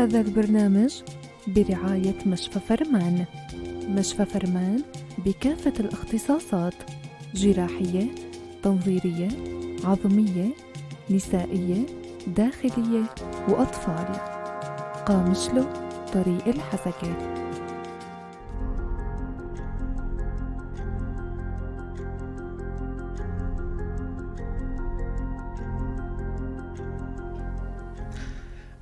هذا البرنامج برعاية مشفى فرمان. مشفى فرمان بكافة الاختصاصات: جراحية، تنظيرية، عظمية، نسائية، داخلية وأطفال. قامشلو، طريق الحسكة.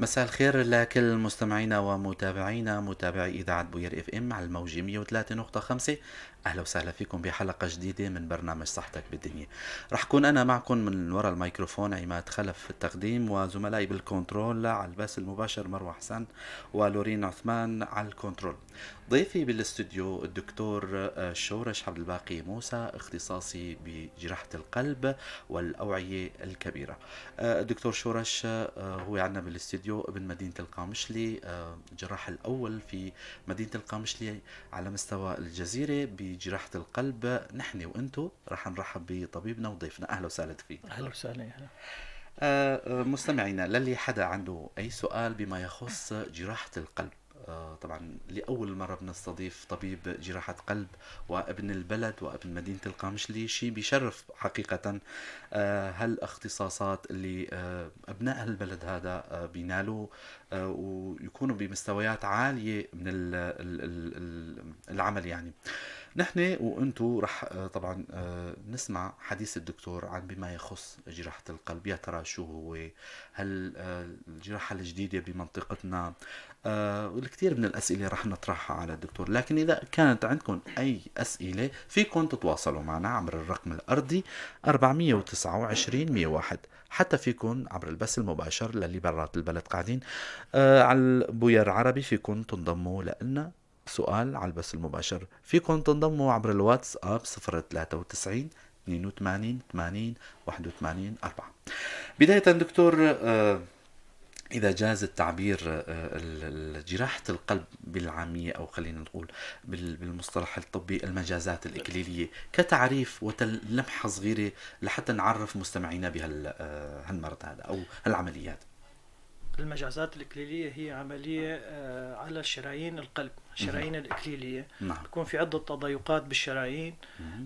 مساء الخير لكل مستمعينا ومتابعينا متابعي إذاعة بوير اف ام على الموجة 103.5. أهلا وسهلا فيكم بحلقة جديدة من برنامج صحتك بالدنيا. رح كون أنا معكم من وراء الميكروفون عماد خلف في التقديم، وزملائي بالكنترول على البث المباشر مروة حسن ولورين عثمان على الكنترول. ضيفي بالاستوديو الدكتور شورش عبد الباقي موسى، اختصاصي بجراحة القلب والأوعية الكبيرة. الدكتور شورش هو عندنا بالاستوديو ابن مدينة القامشلي، الجراح الأول في مدينة القامشلي على مستوى الجزيرة بجراحة القلب. نحن وانتو رح نرحب بطبيبنا وضيفنا. أهلا وسهلا فيك. أهلا وسهلا. مستمعينا، للي حدا عنده أي سؤال بما يخص جراحة القلب، طبعا لأول مرة بنستضيف طبيب جراحة قلب وابن البلد وابن مدينة القامشلي، شيء بيشرف حقيقة. هالاختصاصات اللي أبناء البلد هذا بينالوا ويكونوا بمستويات عالية من العمل. يعني نحن وانتو رح طبعا نسمع حديث الدكتور عن بما يخص جراحة القلب. يا ترى شو هو، هل الجراحة الجديدة بمنطقتنا، والكثير من الأسئلة رح نطرحها على الدكتور. لكن إذا كانت عندكم أي أسئلة فيكم تتواصلوا معنا عبر الرقم الأرضي 429 101. حتى فيكم عبر البث المباشر للي برات البلد قاعدين على بوير عربي، فيكم تنضموا لنا سؤال على البث المباشر. فيكم تنضموا عبر الواتس اب 093 82 80 81 4. بداية دكتور، إذا جاز التعبير، جراحة القلب بالعامية، أو خلينا نقول بالمصطلح الطبي المجازات الإكليلية، كتعريف وتلمحة صغيرة لحتى نعرف مستمعينا بهالمرض هذا أو العمليات. المجازات الإكليلية هي عملية على شرايين القلب، الشرايين الإكليلية. نعم. يكون في عدة تضيقات بالشرايين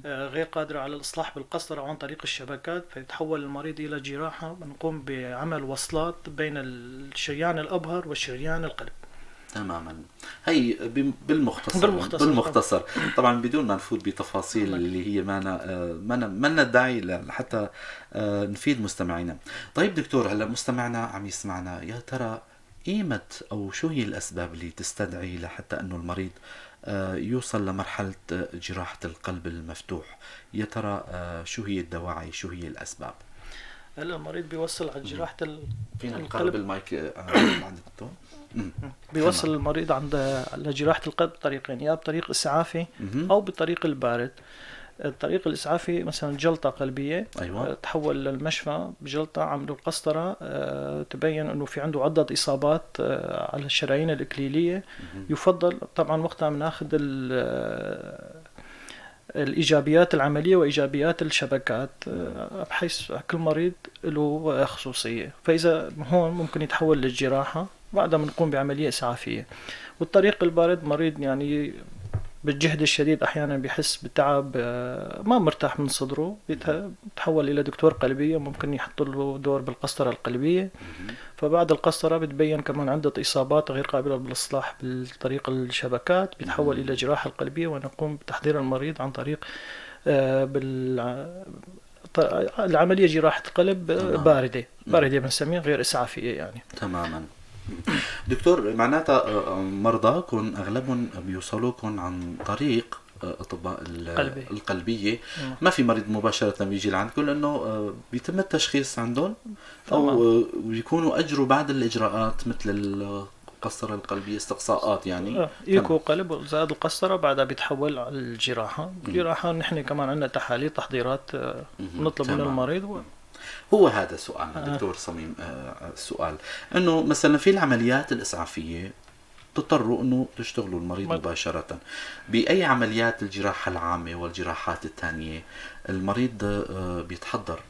غير قادرة على الإصلاح بالقسطرة عن طريق الشبكات، فيتحول المريض إلى جراحة. بنقوم بعمل وصلات بين الشريان الأبهر والشريان القلب. تماما. هي بالمختصر طبعا بدون ما نفوت بتفاصيل اللي هي ما داعي لحتى نفيد مستمعينا. طيب دكتور، هلا مستمعنا عم يسمعنا، يا ترى قيمة او شو هي الاسباب اللي تستدعي لحتى انه المريض يوصل لمرحلة جراحة القلب المفتوح؟ يا ترى شو هي الدواعي، شو هي الاسباب؟ هلا المريض بيوصل على جراحة فينا نقرب المايك عند الدكتور. بيوصل المريض عند جراحة القلب بطريقين: يا بطريق إسعافي أو بطريق البارد. الطريق الإسعافي مثلا جلطة قلبية، أيوة. تحول للمشفى بجلطة، عملوا القسطرة، تبين أنه في عنده عدة إصابات على الشرايين الإكليلية. يفضل طبعا وقتها بناخذ الإيجابيات العملية وإيجابيات الشبكات، بحيث كل مريض له خصوصية. فإذا هون ممكن يتحول للجراحة، بعدها بنقوم بعملية إسعافية. والطريق البارد مريض يعني بالجهد الشديد أحيانا بيحس بتعب، ما مرتاح من صدره، بيتحول إلى دكتور قلبية، ممكن يحط له دور بالقسطرة القلبية. فبعد القسطرة بتبين كمان عدة إصابات غير قابلة للإصلاح بالطريق الشبكات، بيتحول إلى جراحة القلبية، ونقوم بتحضير المريض عن طريق العملية جراحة قلب باردة بنسميها، غير إسعافية يعني. تماما. دكتور، معناتها مرضاكم أغلبهم بيوصلوكم عن طريق أطباء القلبية. ما في مريض مباشرة بيجي لعندكم، لأنه بيتم التشخيص عندهم أو بيكونوا أجروا بعد الإجراءات مثل القسطرة القلبية، استقصاءات يعني. إيكو قلب زائد القسطرة، بعدها بيتحول على الجراحة. الجراحة نحن كمان عندنا تحاليل تحضيرات نطلب من المريض. هو هذا سؤال دكتور صميم. السؤال انه مثلا في العمليات الاسعافيه تضطروا انه تشتغلوا المريض مباشره. باي عمليات الجراحه العامه والجراحات الثانيه المريض بيتحضر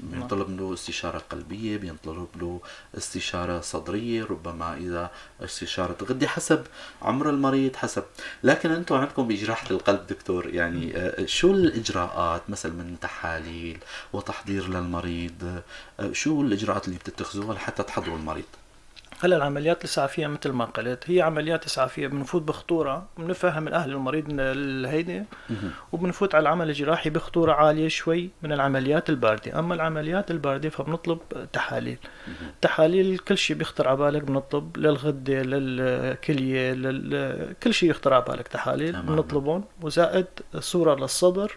بينطلب له استشارة قلبية، بينطلب له استشارة صدرية، ربما إذا استشارة غدة، حسب عمر المريض حسب. لكن أنتم عندكم بجراحة القلب دكتور يعني شو الإجراءات مثلا من تحاليل وتحضير للمريض؟ شو الإجراءات اللي بتتخذوها لحتى تحضروا المريض؟ هلا العمليات الإسعافية مثل ما قلت هي عمليات إسعافية، بنفوت بخطورة، بنفهم الأهل المريض الهيدي، وبنفوت على العمل الجراحي بخطورة عالية شوي من العمليات الباردة. أما العمليات الباردة فبنطلب تحاليل. تحاليل كل شيء بيخطر على بالك بنطلب، للغدة للكلية كل شيء يخطر على بالك تحاليل بنطلبهم، وزائد صورة للصدر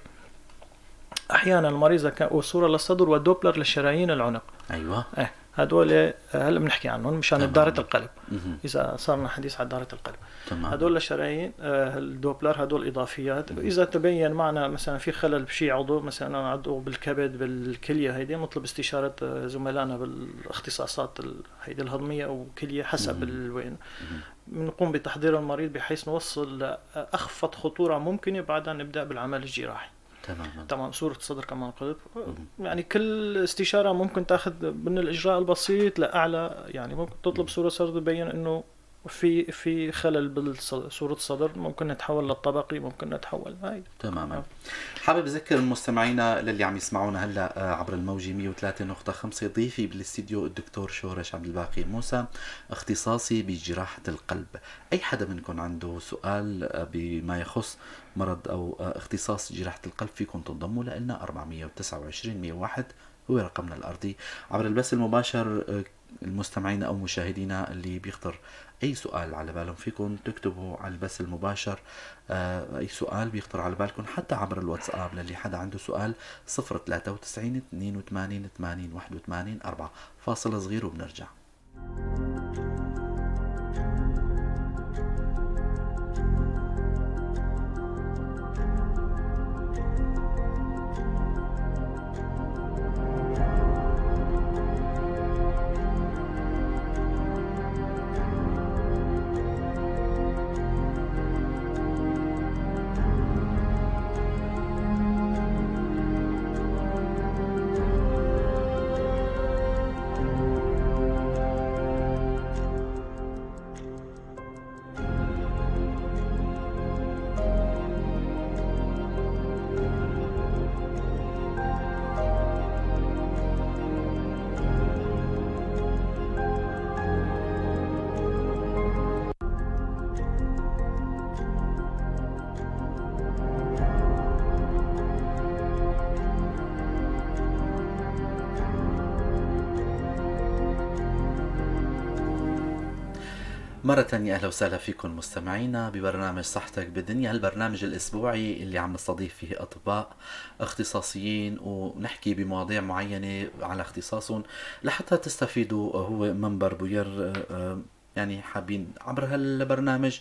أحيانا المريض وصورة للصدر ودوبلر لشرايين العنق. أيوة. هدول هلا بنحكي عنهم مشان دارة القلب. إذا صارنا حديث عن دارة القلب، هدول الشرايين الدوبلر هدول إضافيات. إذا تبين معنا مثلا في خلل بشيء عضو، مثلا عضو بالكبد بالكلية، هيدي نطلب استشارة زملائنا بالاختصاصات هيدي الهضمية أو كلية حسب الوين. بنقوم بتحضير المريض بحيث نوصل لأخفض خطورة ممكنة، بعدها نبدأ بالعمل الجراحي. تمام. صورة الصدر كما قلت، يعني كل استشارة ممكن تاخذ من الإجراء البسيط لأعلى. يعني ممكن تطلب صورة صدر تبين إنه في خلل بصورة الصدر، ممكن نتحول للطبقي، ممكن نتحول هاي. تماما. حابب أذكر المستمعين للي عم يسمعونا هلا عبر الموجة 103.5 ضيفي بالاستديو الدكتور شورش عبد الباقي موسى، اختصاصي بجراحة القلب. أي حدا منكم عنده سؤال بما يخص مرض أو اختصاص جراحة القلب فيكم تنضموا لنا. 429-101 هو رقمنا الأرضي. عبر البث المباشر المستمعين أو مشاهدينا اللي بيخطر أي سؤال على بالهم فيكم تكتبوا على البث المباشر أي سؤال بيخطر على بالكم، حتى عبر الواتساب للي حدا عنده سؤال 093-82-80-81-4. فاصل صغير وبنرجع. مرة تانية أهلا وسهلا فيكم مستمعينا ببرنامج صحتك بالدنيا، البرنامج الأسبوعي اللي عم نستضيف فيه أطباء اختصاصيين ونحكي بمواضيع معينة على اختصاصهم لحتى تستفيدوا. هو منبر بوير يعني حابين عبر هالبرنامج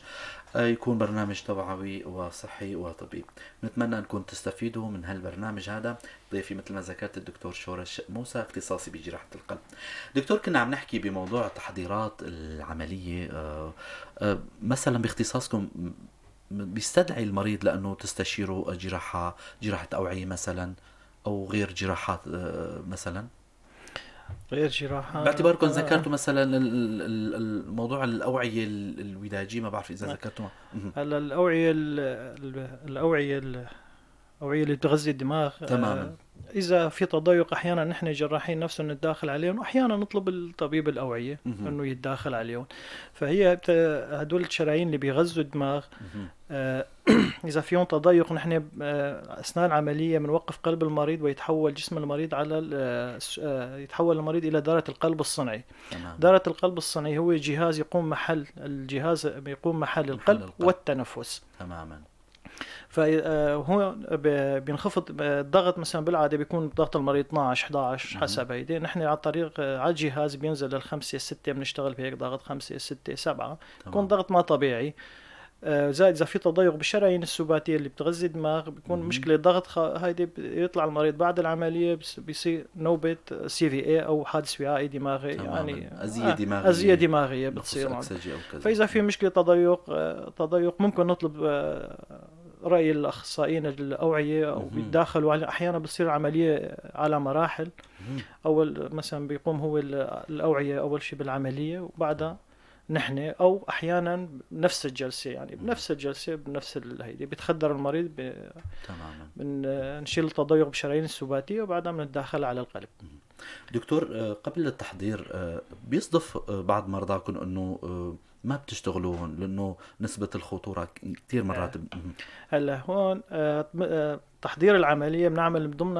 يكون برنامج توعوي وصحي وطبي. نتمنى أنكم تستفيدوا من هالبرنامج هذا. ضيفي مثل ما ذكرت الدكتور شورش موسى اختصاصي بجراحة القلب. دكتور كنا عم نحكي بموضوع تحضيرات العملية، مثلا باختصاصكم بيستدعي المريض لأنه تستشيروا جراحة أوعية مثلا أو غير جراحات مثلا غير جراحة، باعتباركم ذكرتوا مثلا الموضوع الأوعية الوداجية، ما بعرف إذا ذكرتوا. هلا الأوعية اللي بتغذي الدماغ تماما. إذا في تضيق أحيانا نحن جراحين نفسه نتداخل عليهم، وأحيانا نطلب الطبيب الأوعية إنه يتداخل عليهم. فهي هدول الشرايين اللي بيغذوا الدماغ إذا فيهم تضيق نحن أثناء العملية بنوقف قلب المريض ويتحول جسم المريض يتحول المريض إلى دارة القلب الصنعي. دارة القلب الصنعي هو جهاز يقوم محل القلب والتنفس. تماما. فهو بينخفض الضغط، مثلا بالعاده بيكون ضغط المريض 12-11 حسب هيدي. نحن على الطريق على الجهاز بينزل لل5-6، بنشتغل بهيك ضغط 5-6-7، يكون ضغط ما طبيعي. زائد اذا في تضيق بالشرايين السباتيه اللي بتغذي الدماغ بيكون مشكله ضغط هيدي يطلع المريض بعد العمليه بيصير نوبه CVA او حادث وعائي دماغي. يعني أزية دماغيه بتصير. فاذا في مشكله تضيق ممكن نطلب رأي الأخصائيين الأوعية أو بيتداخلوا أحيانا بتصير عملية على مراحل. أول مثلا بيقوم هو الأوعية أول شيء بالعملية وبعدها نحن، أو أحيانا بنفس الجلسة، يعني بنفس الجلسة بنفس الهيدي بيتخدر المريض تماما. نشيل التضيق بالشرايين السباتية وبعدها بنتداخل على القلب. دكتور، قبل التحضير بيصدف بعض مرضاكم انه ما بتشتغلوهم لانه نسبة الخطورة كثير مرات هلا هون تحضير العملية بنعمل من ضمن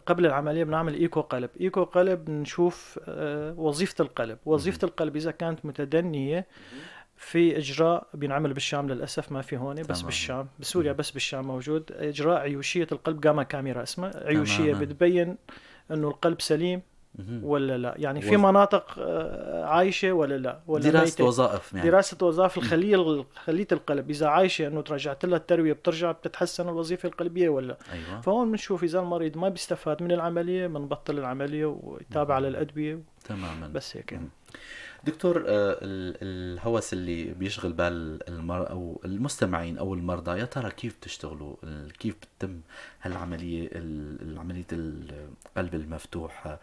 قبل العملية بنعمل ايكو قلب. ايكو قلب نشوف وظيفة القلب. وظيفة القلب اذا كانت متدنية في اجراء بينعمل بالشام، للاسف ما في هون بس بالشام، بسوريا بس بالشام موجود اجراء عيوشية القلب، جاما كاميرا اسمها عيوشية، بتبين انه القلب سليم ولا لا، يعني في مناطق عايشة ولا لا، ولا دراسة وظائف، يعني دراسة وظائف خلية القلب إذا عايشة إنه ترجعت لها التروية بترجع بتتحسن الوظيفة القلبية ولا. أيوة. فهون بنشوف إذا المريض ما بيستفاد من العملية بنبطل العملية ويتابع على الأدوية. تماما. بس هيك. دكتور، الهوس اللي بيشغل بال أو المستمعين أو المرضى، يا ترى كيف بتشتغلوا؟ كيف بتتم هالعملية، عملية القلب المفتوح؟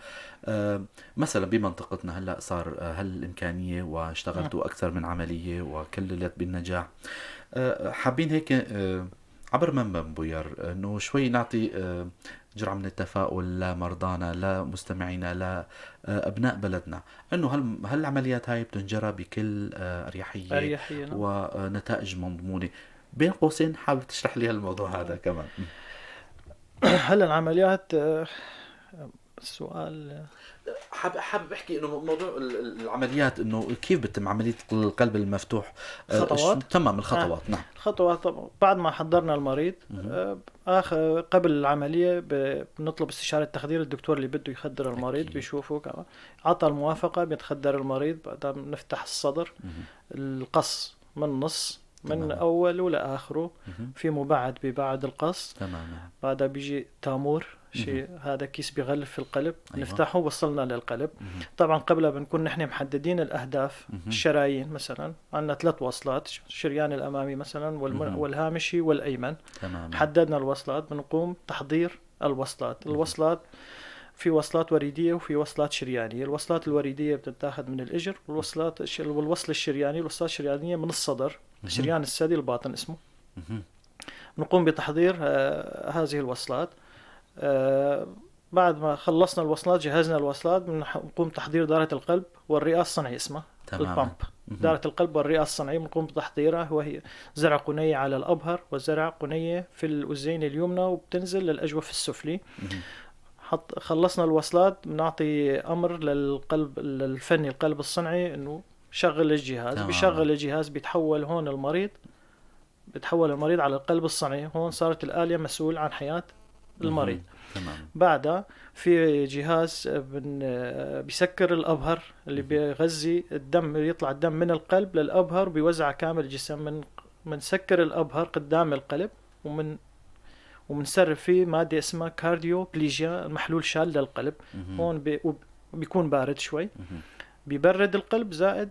مثلا بمنطقتنا هلأ صار هالإمكانية واشتغلتوا أكثر من عملية وكللت بالنجاح. حابين هيك عبر منبع بوير انه شوي نعطي جرعة من التفاؤل لمرضانا، لمستمعينا، لأبناء بلدنا، انه هالعمليات هاي بتنجرى بكل أريحية ونتائج مضمونة. بين قوسين حابب تشرح لي هالموضوع هذا كمان؟ هلا العمليات السؤال حابب احكي انه موضوع العمليات، انه كيف بتتم عمليه القلب المفتوح، خطوات. تمام، الخطوات. نعم. الخطوات بعد ما حضرنا المريض قبل العمليه بنطلب استشاره تخدير الدكتور اللي بده يخدر المريض. بيشوفه كمان عطى الموافقه بيتخدر المريض. بعدها بنفتح الصدر، القص من نص من اوله لاخره، في مبعد ببعد القص. تمام. بعدها بيجي تامور، شيء هذا كيس بيغلف في القلب. أيوة. نفتحه وصلنا للقلب. طبعا قبلها بنكون نحن محددين الأهداف. الشرايين مثلا عندنا 3 وصلات، الشريان الأمامي مثلا والهامشي والأيمن. تمام. حددنا الوصلات، بنقوم تحضير الوصلات. الوصلات في وصلات وريدية وفي وصلات شريانية. الوصلات الوريدية بتتاخذ من الإجر، والوصل الشرياني، الوصلات الشريانية من الصدر، شريان الثدي الباطن اسمه. نقوم بتحضير هذه الوصلات. بعد ما خلصنا الوصلات، جهزنا الوصلات، بنقوم تحضير دارة القلب والرئة الصنعي اسمها البامب. دارة القلب والرئة الصنعي بنقوم بتحضيرها، وهي زرع قنية على الأبهر وزرع قنية في الأذين اليمنى وبتنزل للأجوف السفلي. خلصنا الوصلات، بنعطي أمر للقلب الفني القلب الصنعي إنه شغل الجهاز. بيشغل الجهاز، بيتحول هون المريض على القلب الصنعي. هون صارت الآلية مسؤول عن حياة المريض. بعدها في جهاز بيسكر الأبهر اللي بيغذي الدم، يطلع الدم من القلب للأبهر بيوزع كامل الجسم. من سكر الأبهر قدام القلب، ومنسرب فيه مادة اسمها كارديو بليجيا، محلول شال للقلب. هون بيكون بارد شوي، بيبرد القلب، زائد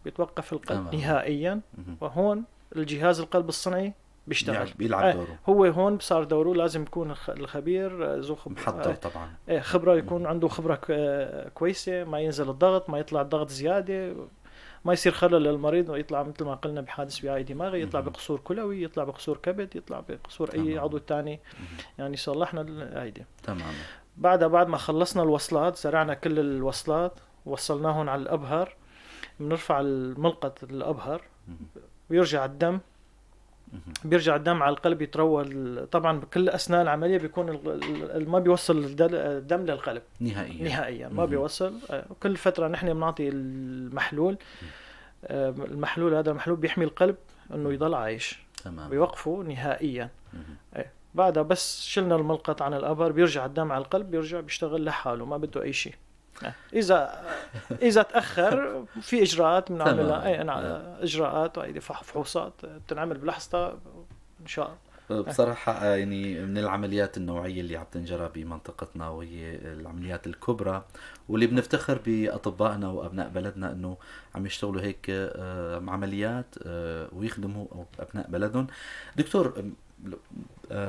بيتوقف القلب نهائيا. وهون الجهاز القلب الصنعي بيشتغل، بيلعب دوره. هو هون صار دوره. لازم يكون الخبير ذو محضر طبعا، خبرة، يكون عنده خبرة كويسة، ما ينزل الضغط، ما يطلع الضغط زيادة، ما يصير خلل للمريض ويطلع مثل ما قلنا بحادث وعي دماغي، يطلع بقصور كلوي، يطلع بقصور كبد، يطلع بقصور أي عضو تاني. يعني صلحنا الهيدي. تمام. بعد ما خلصنا الوصلات، زرعنا كل الوصلات، وصلناهم على الأبهر. بنرفع الملقط الأبهر، ويرجع الدم على القلب يتروى. طبعا بكل أثناء العملية بيكون ما بيوصل الدم للقلب نهائيا. ما بيوصل. كل فترة نحن بنعطي المحلول. المحلول هذا المحلول بيحمي القلب انه يضل عايش. تمام. بيوقفه نهائيا. بعدها بس شلنا الملقط عن الأبهر، بيرجع الدم على القلب، بيرجع بيشتغل لحاله، ما بده أي شيء. إذا تأخر في إجراءات بنعملها، إجراءات وهيدي فحوصات بتنعمل بلحظة إن شاء الله. بصراحة يعني من العمليات النوعية اللي عم تنجرى بمنطقتنا، وهي العمليات الكبرى، واللي بنفتخر بأطبائنا وأبناء بلدنا أنه عم يشتغلوا هيك عمليات ويخدموا أبناء بلدهم. دكتور،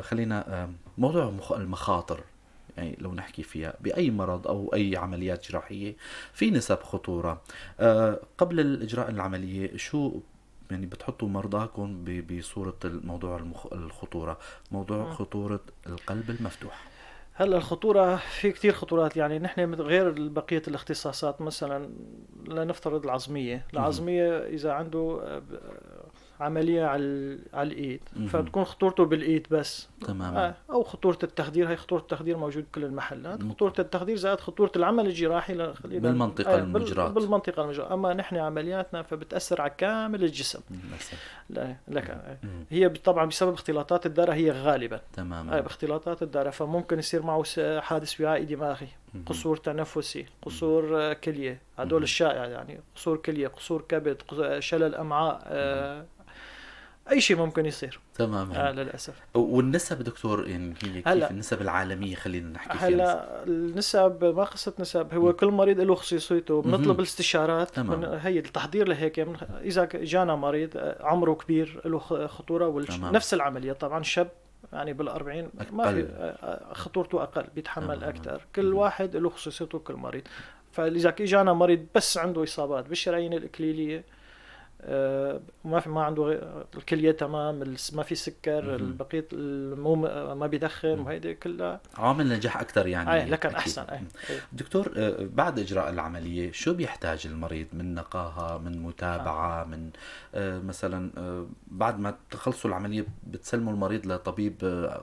خلينا موضوع المخاطر، يعني لو نحكي فيها بأي مرض أو أي عمليات جراحية في نسب خطورة. قبل الإجراء العملية شو يعني بتحطوا مرضاكم بصورة موضوع الخطورة، موضوع خطورة القلب المفتوح؟ هلا الخطورة في كتير خطورات، يعني نحن غير بقية الاختصاصات. مثلا لنفترض العظمية إذا عنده عملية على الإيد فتكون خطورته بالإيد بس تماما. أو خطورة التخدير، هي خطورة التخدير موجود بكل المحلات. خطورة التخدير زائد خطورة العمل الجراحي بالمنطقة المجرات. بالمنطقة المجرات. أما نحن عملياتنا فبتأثر على كامل الجسم. لك هي طبعا بسبب اختلاطات الدارة، هي غالبا تماما باختلاطات الدارة، فممكن يصير معه حادث وعائي دماغي، قصور تنفسي، قصور كلية، هدول الشائع يعني، قصور كلية، قصور كبد، شلل أمعاء، أي شيء ممكن يصير. تماما. للأسف. والنسب دكتور يعني هي كيف النسب العالمية خلينا نحكي فيها؟ هلا النسب ما قصة نسب، هو كل مريض له خصيصيته. بنطلب الاستشارات من هي التحضير لهيك. إذا جانا مريض عمره كبير له خطورة نفس العملية طبعا شاب يعني بالأربعين ما في خطورته أقل، بيتحمل أكثر. كل واحد له خصيصيته كل مريض. فإذا جانا مريض بس عنده إصابات بالشرايين الإكليلية، ما عنده الكلية تمام، ما في سكر، البقية ما بيدخن، وهيدي كلها عامل نجاح أكثر يعني. لكن أحسن. دكتور، بعد إجراء العملية شو بيحتاج المريض من نقاهة، من متابعة، من مثلا بعد ما تخلصوا العملية بتسلموا المريض لطبيب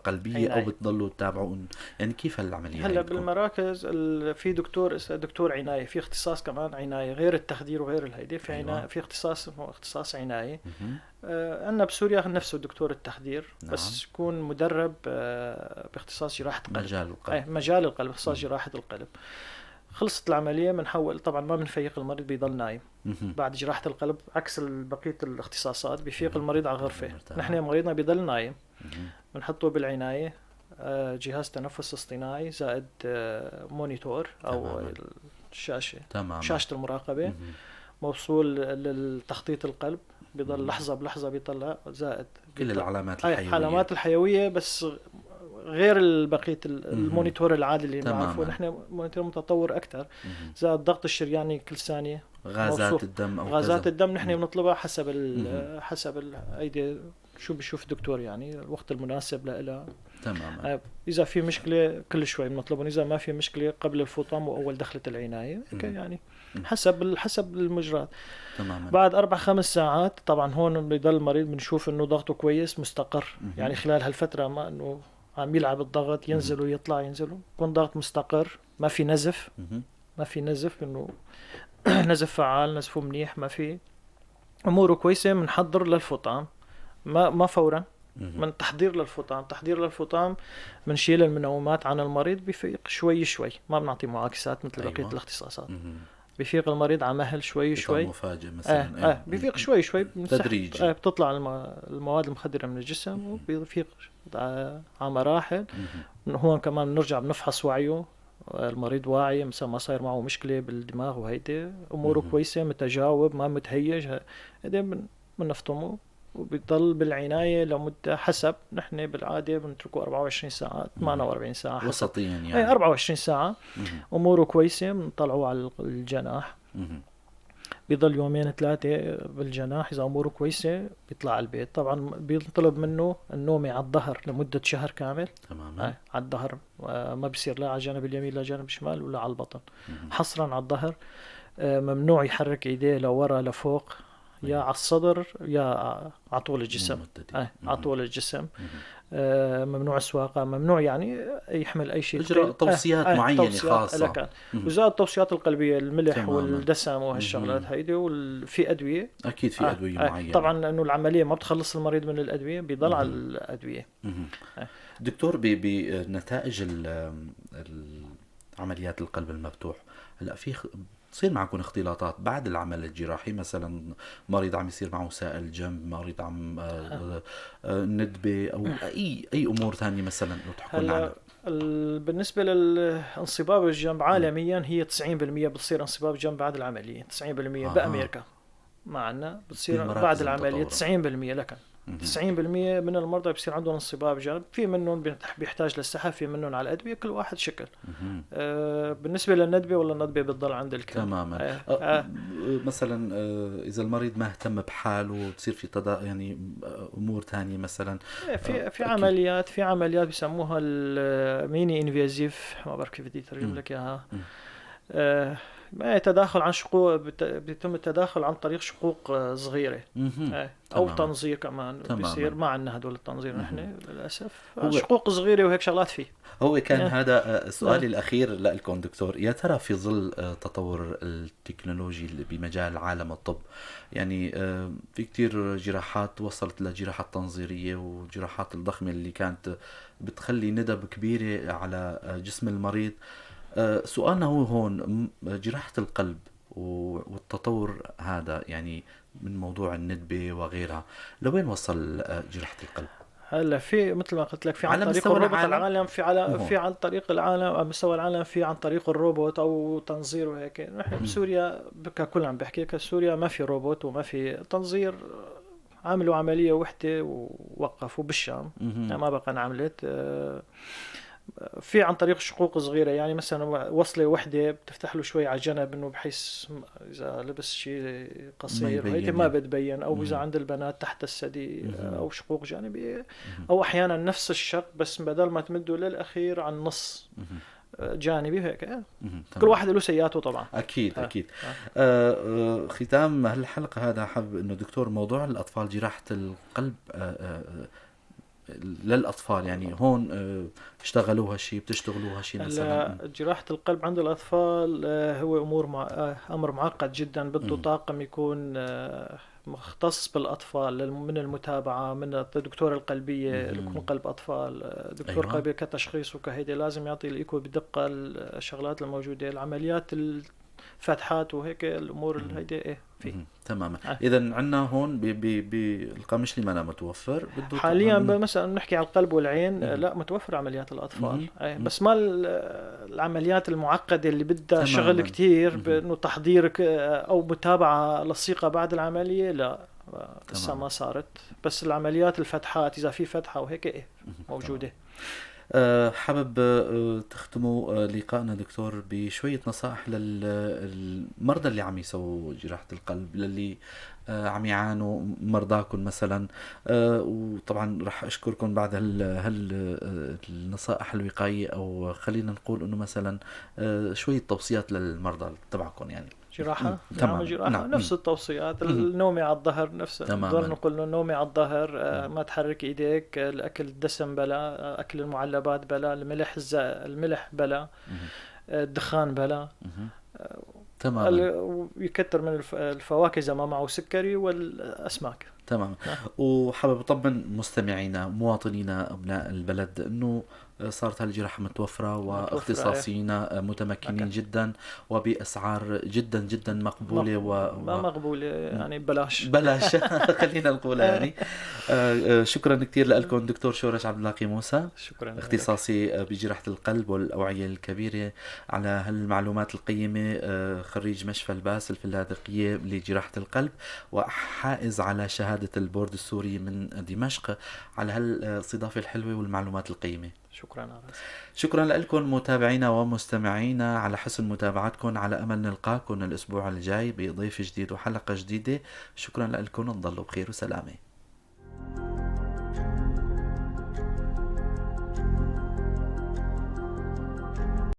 قلبية أو بتضلوا تتابعوا، يعني كيف العملية؟ هلا بالمراكز في دكتور عناية، في اختصاص كمان عناية غير التخدير وغير الهيدي. في عناية، في اختصاص عناية. عندنا بسوريا نفسه دكتور التخدير. نعم. بس يكون مدرب باختصاص جراحة القلب، مجال القلب، اختصاص جراحة القلب. خلصت العملية بنحول، طبعا ما بنفيق المريض، بيضل نايم بعد جراحة القلب، عكس بقية الاختصاصات بيفيق المريض على غرفة. نحن مريضنا بيضل نايم، بنحطه بالعناية، جهاز تنفس اصطناعي زائد مونيتور أو الشاشة، شاشة المراقبة، موصول للتخطيط القلب، بيضل لحظة بلحظة بيطلع، زائد كل العلامات الحيوية، العلامات الحيوية، بس غير بقية المونيتور العادي اللي بنعرفه. نحن مونيتور متطور أكثر، زائد الضغط الشرياني كل ثانية، غازات الدم أو غازات الدم نحن بنطلبها حسب أيدي شو بيشوف الدكتور، يعني الوقت المناسب لها. تماما. إذا في مشكلة كل شوي بنطلبهم، إذا ما في مشكلة قبل الفطام وأول دخلة العناية، يعني حسب المجرات. تماما. بعد 4-5 ساعات طبعا هون بيضل المريض بنشوف إنه ضغطه كويس مستقر. يعني خلال هالفترة ما إنه عم يلعب الضغط، ينزل ويطلع، ينزل، يكون ضغط مستقر، ما في نزف، إنه نزف فعال، نزفه منيح، ما في، أموره كويسة. بنحضر للفطام، ما فورا، من تحضير للفطام بنشيل المنومات عن المريض، بيفيق شوي شوي، ما بنعطي معاكسات مثل بقية الاختصاصات. بيفيق المريض على مهل شوي شوي، مفاجئ مثلا. بيفيق شوي شوي تدريجي. بتطلع المواد المخدرة من الجسم وبيفيق على مراحل. هون كمان بنرجع بنفحص وعيه، المريض واعي، مثلا ما صاير معه مشكلة بالدماغ، وهيدي أموره كويسة، متجاوب، ما متهيج، هيدي بنفطمه وبيضل بالعناية لمدة، حسب نحن بالعادة بنتركه 24 ساعة 48 ساعة وسطيا يعني 24 ساعة. أموره كويسة بنطلعه على الجناح، بيضل 2-3 بالجناح. إذا أموره كويسة بيطلع على البيت. طبعا بيطلب منه النوم على الظهر لمدة شهر كامل. تماما. على الظهر، ما بيصير لا على الجانب اليمين لا جانب الشمال ولا على البطن، حصرا على الظهر. ممنوع يحرك ايديه لورا لفوق، يا على الصدر يا على طول الجسم. على طول الجسم. ممنوع السواقة، ممنوع يعني يحمل أي شيء. إجراء توصيات معينة خاصة. وزاد التوصيات القلبية، الملح والدسم وهالشغلات هيدي. وفي أدوية، أكيد في أدوية معينة. طبعا لأنه العملية ما بتخلص المريض من الأدوية، بيضل على الأدوية. دكتور، بنتائج عمليات القلب المفتوح، هلا تصير معكم اختلاطات بعد العمل الجراحي، مثلا مريض عم يصير معه سائل جنب، مريض عم ندبة أو أي أمور ثانية مثلا لو تحكوا لنا عنها. هلا بالنسبة للانصباب الجنب عالميا هي 90% بتصير انصباب جنب بعد العملية، 90% بأمريكا ما عنا بتصير بالمراكز بعد العملية المتطورة. 90%. لكن 90% من المرضى بيصير عندهم انصباب جنب، في منهم بيحتاج للسحب، في منهم على الأدوية، كل واحد شكل. بالنسبة للندبة ولا الندبة بتضل عند الكل تماما. مثلا إذا المريض ما اهتم بحاله بتصير في يعني أمور تانية مثلا. في عمليات، في عمليات بيسموها الميني انفيزيف، ما بعرف كيف بدي اترجم لك اياها. ما تداخل عن شقوق، بيتم التداخل عن طريق شقوق صغيرة او تنظير كمان بيصير. ما عندنا هدول التنظير نحن للاسف، شقوق صغيرة وهيك شغلات فيه. هو كان هذا سؤالي الأخير لكم دكتور، يا ترى في ظل تطور التكنولوجي بمجال عالم الطب، يعني في كتير جراحات وصلت لجراحات تنظيرية وجراحات الضخمة اللي كانت بتخلي ندب كبيرة على جسم المريض. سؤالنا هو هون جراحة القلب والتطور هذا، يعني من موضوع الندبة وغيرها، لوين وصل جراحة القلب؟ هلا في مثل ما قلت لك، في عن طريق الروبوت العالم، في عن طريق العالم على مستوى العالم، في عن طريق الروبوت او تنظير وهيك. نحن بسوريا ككل عم بحكي كسوريا ما في روبوت وما في تنظير. عملوا عملية وحدة ووقفوا بالشام، ما بقى انعملت. في عن طريق شقوق صغيرة، يعني مثلا وصلة وحدة بتفتح له شوي على جنب، انه بحيث اذا لبس شيء قصير هيك ما بتبين، او اذا عند البنات تحت الثدي او شقوق جانبية، او احيانا نفس الشق بس بدل ما تمده للاخير عن نص جانبي هيك. كل واحد له سياته طبعا. اكيد. ختام هالحلقة هذا حابب انه دكتور، موضوع الاطفال، جراحة القلب للأطفال، يعني هون اشتغلوها شيء، بتشتغلوها شيء مثلا؟ جراحة القلب عند الأطفال هو أمر معقد جدا، بده طاقم يكون مختص بالأطفال، من المتابعة من الدكتور القلبية، يكون قلب أطفال، دكتور قلبي كتشخيص وكهيدي، لازم يعطي الإيكو بدقة الشغلات الموجودة، العمليات فتحات وهيك الامور هيدي فيه. تماما. اذا عندنا هون بالقامشلي ما متوفر حاليا. مثلا نحكي على القلب والعين لا متوفر عمليات الاطفال، بس ما العمليات المعقده اللي بدها شغل كتير بانه تحضير او متابعه لصيقه بعد العمليه، لا لسه ما صارت. بس العمليات الفتحات اذا في فتحه وهيك موجوده. حابب تختموا لقائنا دكتور بشوية نصائح للمرضى اللي عم يسووا جراحة القلب، للي عم يعانوا مرضاكم مثلا، وطبعا رح أشكركم بعد النصائح الوقائية، أو خلينا نقول أنه مثلا شوية توصيات للمرضى تبعكم. يعني جراحة نعم. نفس التوصيات، النومي على الظهر، نفس نقدر نقول النومي على الظهر، ما تحرك ايديك، الاكل الدسم بلا، اكل المعلبات بلا، الملح بلا، الدخان بلا، تماما. ويكتر من الفواكه اذا ما معه سكري، والاسماك. تمام. وحابب أطمن مستمعينا مواطنينا أبناء البلد أنه صارت هالجراحة متوفرة واختصاصيين متمكنين جدا وبأسعار جدا جدا مقبولة ما مقبولة يعني بلاش خلينا نقول يعني. شكرا كتير لكم دكتور شورش عبداللاقي موسى، شكرا اختصاصي بجراحة القلب والأوعية الكبيرة، على هالمعلومات القيمة. خريج مشفى الباس الفلاذقية لجراحة القلب، وحائز على شهادة البورد السوري من دمشق، على هالاستضافة الحلوة والمعلومات القيمة. شكرا لكم متابعينا ومستمعينا على حسن متابعتكم، على أمل نلقاكم الأسبوع الجاي بضيف جديد وحلقة جديدة. شكرا لكم، نضلوا بخير وسلامة.